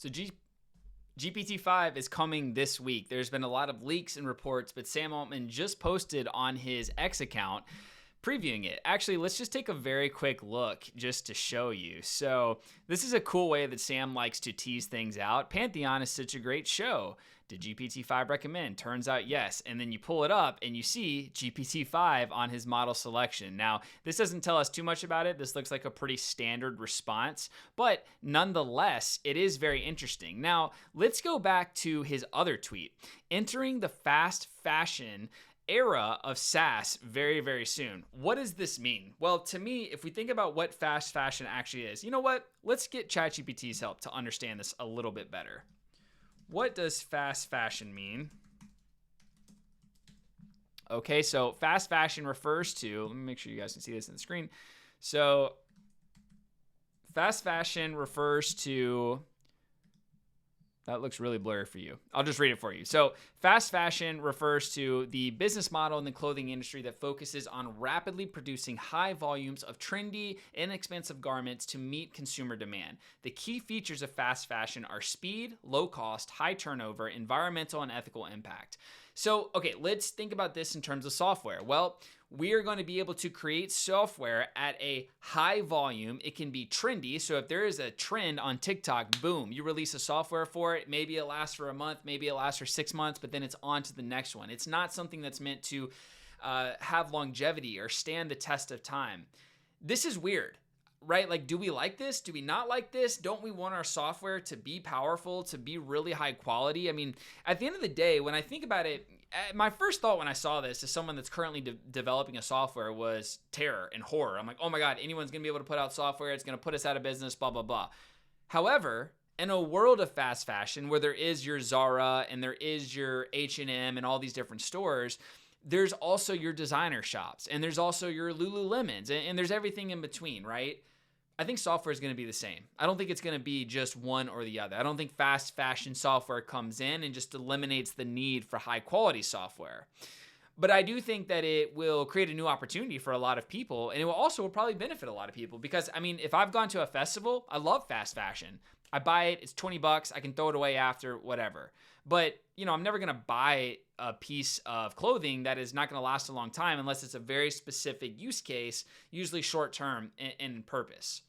So GPT-5 is coming this week. There's been a lot of leaks and reports, but Sam Altman just posted on his X account previewing it. Actually, let's just take a very quick look just to show you. So this is a cool way that Sam likes to tease things out. Pantheon is such a great show. Did GPT-5 recommend? Turns out yes. And then you pull it up and you see GPT-5 on his model selection. Now, this doesn't tell us too much about it. This looks like a pretty standard response, but nonetheless, it is very interesting. Now, let's go back to his other tweet. Entering the fast fashion era of SaaS very, very soon. What does this mean? Well, to me, if we think about what fast fashion actually is, you know what? Let's get ChatGPT's help to understand this a little bit better. What does fast fashion mean? Okay, so fast fashion refers to, let me make sure you guys can see this on the screen. So fast fashion refers to, that looks really blurry for you. I'll just read it for you. So fast fashion refers to the business model in the clothing industry that focuses on rapidly producing high volumes of trendy, inexpensive garments to meet consumer demand. The key features of fast fashion are speed, low cost, high turnover, environmental and ethical impact. So, okay, let's think about this in terms of software. Well, we are going to be able to create software at a high volume. It can be trendy. So if there is a trend on TikTok, boom, you release a software for it. Maybe it lasts for a month, maybe it lasts for 6 months, but then it's on to the next one. It's not something that's meant to have longevity or stand the test of time. This is weird, right? Like, do we like this? Do we not like this? Don't we want our software to be powerful, to be really high quality? I mean, at the end of the day, when I think about it, my first thought when I saw this as someone that's currently developing a software was terror and horror. I'm like, oh my God, anyone's going to be able to put out software. It's going to put us out of business, blah, blah, blah. However, in a world of fast fashion where there is your Zara and there is your H&M and all these different stores, there's also your designer shops and there's also your Lululemons and there's everything in between, right? I think software is going to be the same. I don't think it's going to be just one or the other. I don't think fast fashion software comes in and just eliminates the need for high quality software. But I do think that it will create a new opportunity for a lot of people, and it will probably benefit a lot of people because, I mean, if I've gone to a festival, I love fast fashion. I buy it, it's $20, I can throw it away after, whatever. But, you know, I'm never going to buy a piece of clothing that is not going to last a long time unless it's a very specific use case, usually short term in purpose.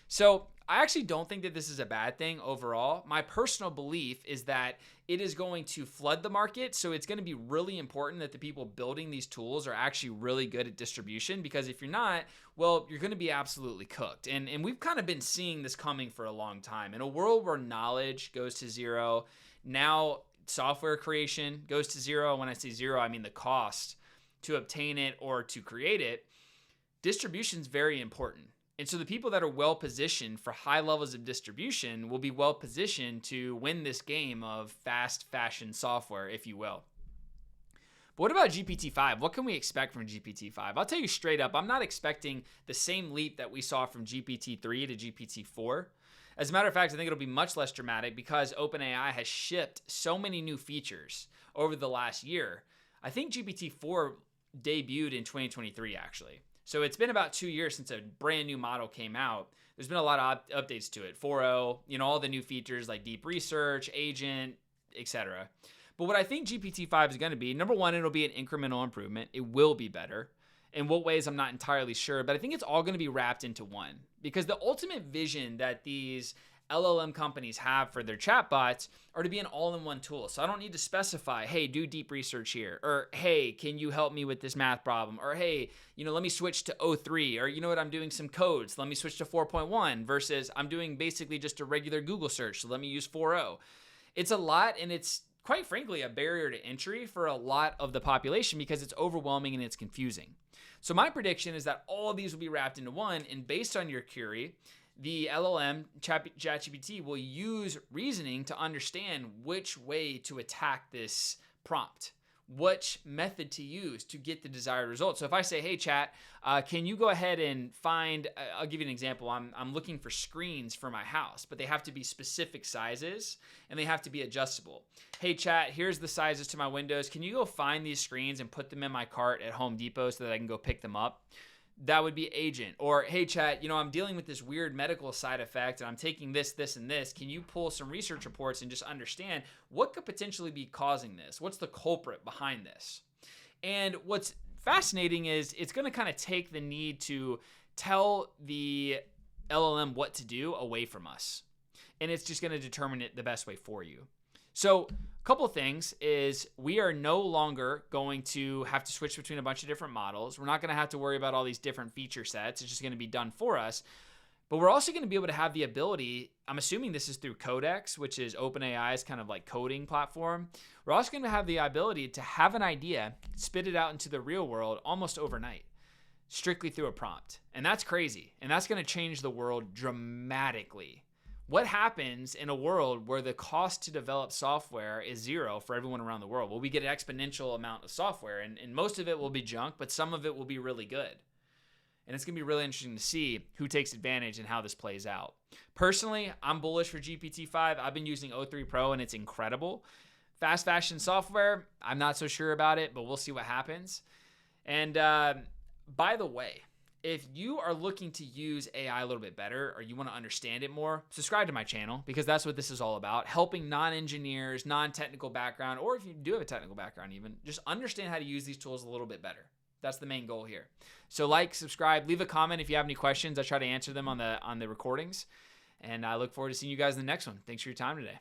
So I actually don't think that this is a bad thing overall. My personal belief is that it is going to flood the market. So it's going to be really important that the people building these tools are actually really good at distribution, because if you're not, well, you're going to be absolutely cooked. And we've kind of been seeing this coming for a long time. In a world where knowledge goes to zero, now software creation goes to zero. When I say zero, I mean the cost to obtain it or to create it. Distribution is very important. And so the people that are well positioned for high levels of distribution will be well positioned to win this game of fast fashion software, if you will. But what about GPT-5? What can we expect from GPT-5? I'll tell you straight up, I'm not expecting the same leap that we saw from GPT-3 to GPT-4. As a matter of fact, I think it'll be much less dramatic because OpenAI has shipped so many new features over the last year. I think GPT-4 debuted in 2023, actually. So it's been about 2 years since a brand new model came out. There's been a lot of updates to it. 4.0, you know, all the new features like deep research, agent, etc. But what I think GPT-5 is going to be, number one, it'll be an incremental improvement. It will be better. In what ways, I'm not entirely sure, but I think it's all going to be wrapped into one. Because the ultimate vision that these LLM companies have for their chatbots are to be an all-in-one tool. So I don't need to specify, hey, do deep research here, or hey, can you help me with this math problem, or hey, you know, let me switch to O3, or you know what, I'm doing some codes, let me switch to 4.1 versus I'm doing basically just a regular Google search, so let me use 4.0. It's a lot, and it's quite frankly a barrier to entry for a lot of the population because it's overwhelming and it's confusing. So my prediction is that all of these will be wrapped into one, and based on your query, the LLM, ChatGPT, will use reasoning to understand which way to attack this prompt, which method to use to get the desired result. So if I say, hey, Chat, can you go ahead and find, I'll give you an example. I'm looking for screens for my house, but they have to be specific sizes and they have to be adjustable. Hey, Chat, here's the sizes to my windows. Can you go find these screens and put them in my cart at Home Depot so that I can go pick them up? that would be agent. Or, hey, chat, I'm dealing with this weird medical side effect and I'm taking this, this, and this. Can you pull some research reports and just understand what could potentially be causing this? What's the culprit behind this? And what's fascinating is it's going to kind of take the need to tell the LLM what to do away from us. And it's just going to determine it the best way for you. So a couple of things is we are no longer going to have to switch between a bunch of different models. We're not going to have to worry about all these different feature sets. It's just going to be done for us. But we're also going to be able to have the ability, I'm assuming this is through Codex, which is OpenAI's kind of like coding platform. We're also going to have the ability to have an idea, spit it out into the real world almost overnight, strictly through a prompt. And that's crazy. And that's going to change the world dramatically. What happens in a world where the cost to develop software is zero for everyone around the world? Well, we get an exponential amount of software, and most of it will be junk, but some of it will be really good. And it's going to be really interesting to see who takes advantage and how this plays out. Personally, I'm bullish for GPT-5. I've been using O3 Pro, and it's incredible. Fast fashion software, I'm not so sure about it, but we'll see what happens. And by the way, if you are looking to use AI a little bit better or you want to understand it more, subscribe to my channel because that's what this is all about. Helping non-engineers, non-technical background, or if you do have a technical background even, just understand how to use these tools a little bit better. That's the main goal here. So like, subscribe, leave a comment if you have any questions. I try to answer them on the recordings. And I look forward to seeing you guys in the next one. Thanks for your time today.